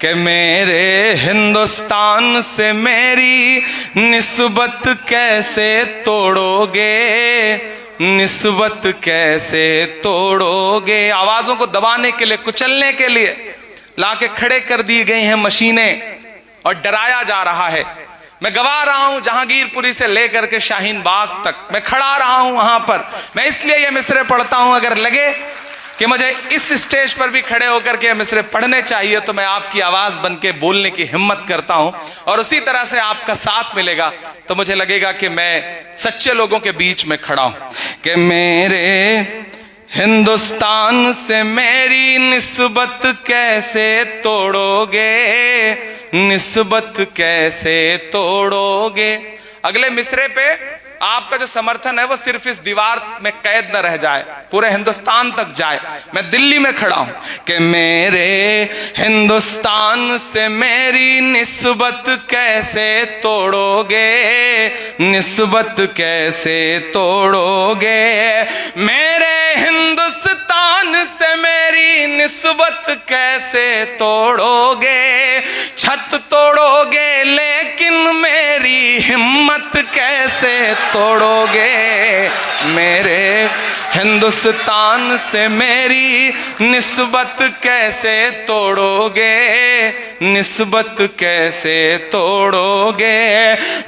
कि मेरे हिंदुस्तान से मेरी निस्बत कैसे तोड़ोगे, निस्बत कैसे तोड़ोगे। आवाजों को दबाने के लिए, कुचलने के लिए लाके खड़े कर दी गई हैं मशीनें और डराया जा रहा है। मैं गवा रहा हूं जहांगीरपुरी से लेकर के शाहीन बाग तक, मैं खड़ा रहा हूं वहां पर। मैं इसलिए ये मिसरे पढ़ता हूं, अगर लगे कि मुझे इस स्टेज पर भी खड़े होकर के मिसरे पढ़ने चाहिए तो मैं आपकी आवाज बन के बोलने की हिम्मत करता हूं, और उसी तरह से आपका साथ मिलेगा तो मुझे लगेगा कि मैं सच्चे लोगों के बीच में खड़ा हूं। कि मेरे हिंदुस्तान से मेरी निस्बत कैसे तोड़ोगे, निस्बत कैसे तोड़ोगे। अगले मिसरे पे आपका जो समर्थन है वो सिर्फ इस दीवार में कैद न रह जाए, पूरे हिंदुस्तान तक जाए। मैं दिल्ली में खड़ा हूं कि मेरे हिंदुस्तान से मेरी निस्बत कैसे तोड़ोगे, निस्बत कैसे तोड़ोगे। मेरे हिंदुस्तान से मेरी निस्बत कैसे तोड़ोगे। छत तोड़ोगे लेकिन मेरी हिम्मत कैसे तोड़ोगे। मेरे हिंदुस्तान से मेरी निस्बत कैसे तोड़ोगे, निस्बत कैसे तोड़ोगे।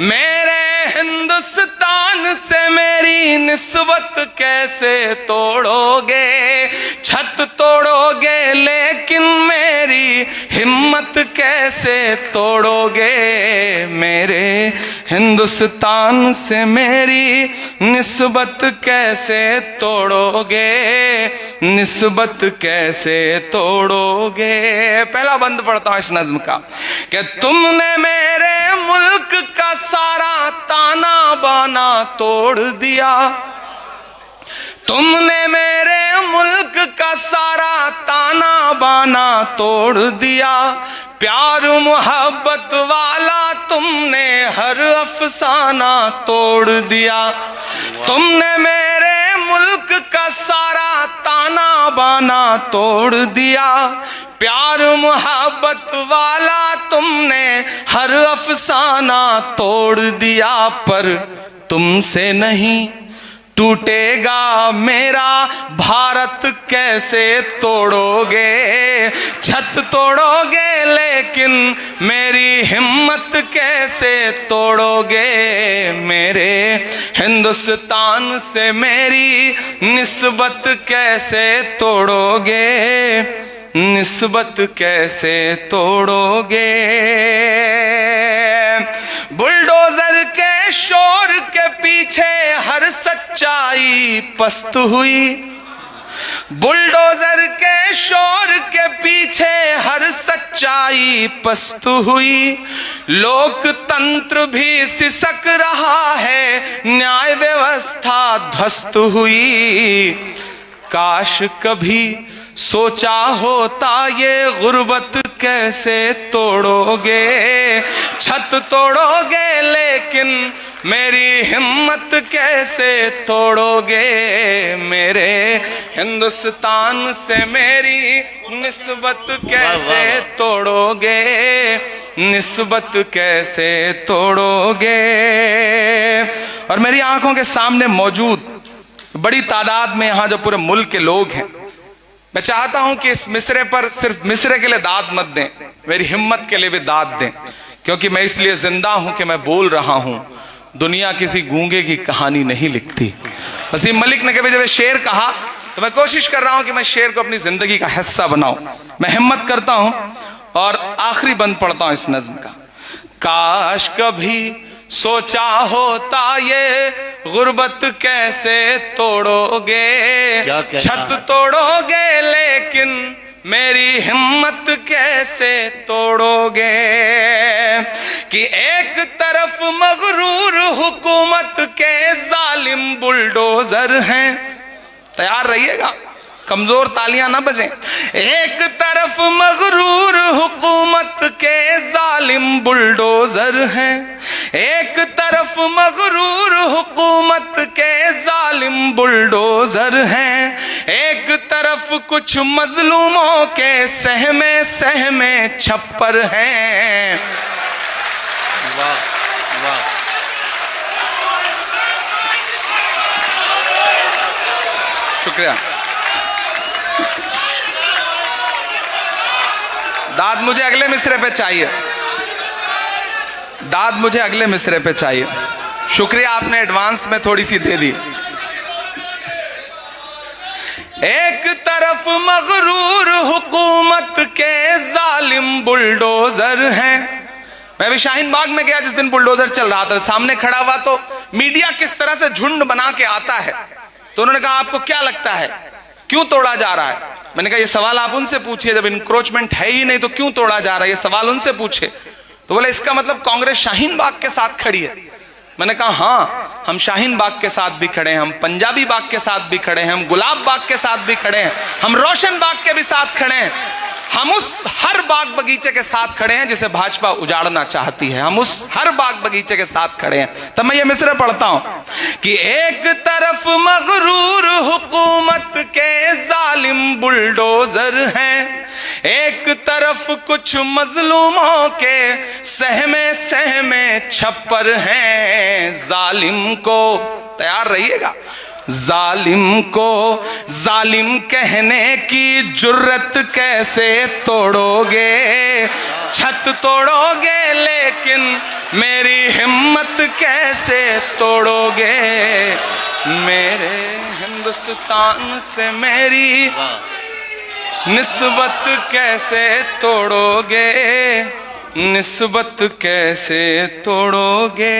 मेरे हिंदुस्तान से मेरी निस्बत कैसे तोड़ोगे। छत तोड़ोगे लेकिन मेरी हिम्मत कैसे तोड़ोगे। मेरे हिंदुस्तान से मेरी निस्बत कैसे तोड़ोगे, निस्बत कैसे तोड़ोगे। पहला बंद पढ़ता हूं इस नज्म का कि तुमने मेरे मुल्क का सारा ताना बाना तोड़ दिया। तुमने मेरे मुल्क का सारा ताना बाना तोड़ दिया। प्यार मोहब्बत वाला तुमने हर अफसाना तोड़ दिया। तुमने मेरे मुल्क का सारा ताना बाना तोड़ दिया। प्यार मोहब्बत वाला तुमने हर अफसाना तोड़ दिया। पर तुमसे नहीं टूटेगा मेरा भारत कैसे तोड़ोगे। छत तोड़ोगे लेकिन मेरी हिम्मत कैसे तोड़ोगे। मेरे हिंदुस्तान से मेरी निस्बत कैसे तोड़ोगे, निस्बत कैसे तोड़ोगे। बुलडोजर के शोर के पीछे हर सच्चाई पस्त हुई। बुलडोजर के शोर के पीछे हर सच्चाई पस्त हुई। लोकतंत्र भी सिसक रहा है, न्याय व्यवस्था ध्वस्त हुई। काश कभी सोचा होता ये गुर्बत कैसे तोड़ोगे। छत तोड़ोगे लेकिन मेरी हिम्मत कैसे तोड़ोगे। मेरे हिंदुस्तान से मेरी निस्बत कैसे तोड़ोगे, निस्बत कैसे तोड़ोगे। और मेरी आंखों के सामने मौजूद बड़ी तादाद में यहां जो पूरे मुल्क के लोग हैं, मैं चाहता हूं कि इस मिसरे पर सिर्फ मिसरे के लिए दाद मत दें, मेरी हिम्मत के लिए भी दाद दें, क्योंकि मैं इसलिए जिंदा हूं कि मैं बोल रहा हूं। दुनिया किसी गूंगे की कहानी नहीं लिखती। वसीम मलिक ने कभी जब शेर कहा तो मैं कोशिश कर रहा हूं कि मैं शेर को अपनी जिंदगी का हिस्सा बनाऊं। मैं हिम्मत करता हूं और आखिरी बंद पढ़ता हूं इस नज्म का। काश कभी सोचा होता ये गुर्बत कैसे तोड़ोगे। छत तोड़ोगे लेकिन मेरी हिम्मत कैसे तोड़ोगे। कि एक तरफ मगरूर हुकूमत के जालिम बुलडोजर हैं, तैयार रहिएगा, कमजोर तालियां ना बजें। एक तरफ मगरूर हुकूमत के जालिम बुलडोजर हैं, एक तरफ तरफ मगरूर हुकूमत के जालिम बुलडोजर हैं, एक तरफ कुछ मजलूमों के सहमे सहमे छप्पर हैं। वाह वाह, शुक्रिया। दाद मुझे अगले मिसरे पे चाहिए, दाद मुझे अगले मिसरे पे चाहिए। शुक्रिया, आपने एडवांस में थोड़ी सी दे दी। एक तरफ मगरूर हुकूमत के जालिम बुलडोजर हैं। मैं भी शाहीन बाग में गया जिस दिन बुलडोजर चल रहा था, सामने खड़ा हुआ तो मीडिया किस तरह से झुंड बना के आता है, तो उन्होंने कहा आपको क्या लगता है क्यों तोड़ा जा रहा है? मैंने कहा ये सवाल आप उनसे पूछिए, जब इंक्रोचमेंट है ही नहीं तो क्यों तोड़ा जा रहा है, ये सवाल उनसे पूछे। तो बोले इसका मतलब कांग्रेस शाहीन बाग के साथ खड़ी है। मैंने कहा हाँ, हम शाहीन बाग के साथ भी खड़े हैं, हम पंजाबी बाग के साथ भी खड़े हैं, हम गुलाब बाग के साथ भी खड़े हैं, हम रोशन बाग के भी साथ खड़े हैं, हम उस हर बाग बगीचे के साथ खड़े हैं जिसे भाजपा उजाड़ना चाहती है, हम उस हर बाग बगीचे के साथ खड़े हैं। तब मैं ये मिसरे पढ़ता हूं कि एक तरफ मगरूर हुकूमत के जालिम बुलडोजर हैं, एक तरफ कुछ मजलूमों के सहमे सहमे छप्पर हैं। जालिम को, तैयार रहिएगा, जालिम को जालिम कहने की जुर्रत कैसे तोड़ोगे? छत तोड़ोगे लेकिन मेरी हिम्मत कैसे तोड़ोगे? मेरे हिंदुस्तान से मेरी निस्बत कैसे तोड़ोगे? निस्बत कैसे तोड़ोगे?